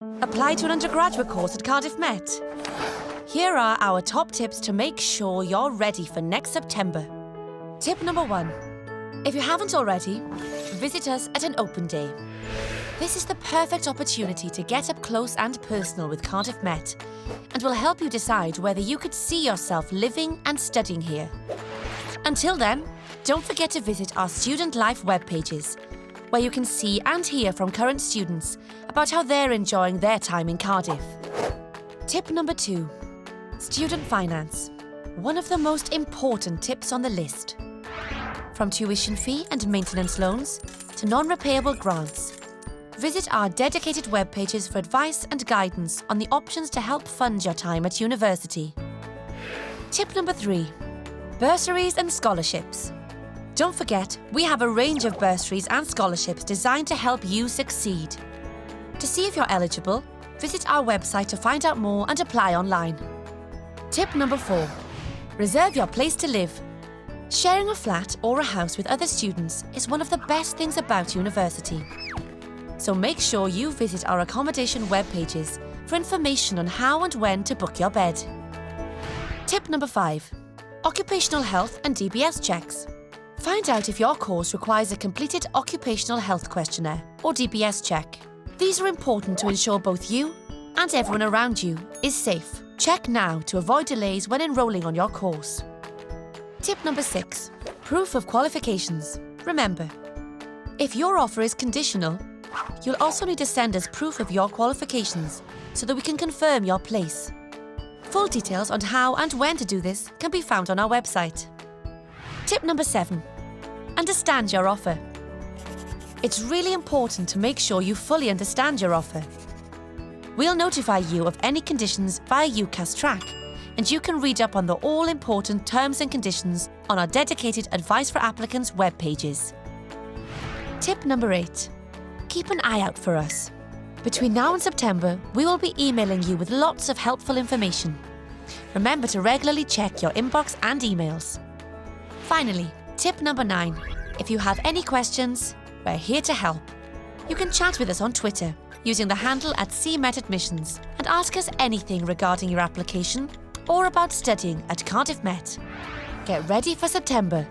Apply to an undergraduate course at Cardiff Met. Here are our top tips to make sure you're ready for next September. Tip number 1. If you haven't already, visit us at an open day. This is the perfect opportunity to get up close and personal with Cardiff Met and will help you decide whether you could see yourself living and studying here. Until then, don't forget to visit our Student Life web pages, where you can see and hear from current students about how they're enjoying their time in Cardiff. Tip number 2. Student finance. One of the most important tips on the list. From tuition fee and maintenance loans to non-repayable grants, visit our dedicated web pages for advice and guidance on the options to help fund your time at university. Tip number 3. Bursaries and scholarships. Don't forget, we have a range of bursaries and scholarships designed to help you succeed. To see if you're eligible, visit our website to find out more and apply online. Tip number 4. Reserve your place to live. Sharing a flat or a house with other students is one of the best things about university. So make sure you visit our accommodation web pages for information on how and when to book your bed. Tip number 5. Occupational health and DBS checks. Find out if your course requires a completed occupational health questionnaire or DBS check. These are important to ensure both you and everyone around you is safe. Check now to avoid delays when enrolling on your course. Tip number 6. Proof of qualifications. Remember, if your offer is conditional, you'll also need to send us proof of your qualifications so that we can confirm your place. Full details on how and when to do this can be found on our website. Tip number 7. Understand your offer. It's really important to make sure you fully understand your offer. We'll notify you of any conditions via UCAS Track, and you can read up on the all-important terms and conditions on our dedicated Advice for Applicants web pages. Tip number 8. Keep an eye out for us. Between now and September, we will be emailing you with lots of helpful information. Remember to regularly check your inbox and emails. Finally, tip number 9. If you have any questions, we're here to help. You can chat with us on Twitter using the handle @CMetAdmissions and ask us anything regarding your application or about studying at Cardiff Met. Get ready for September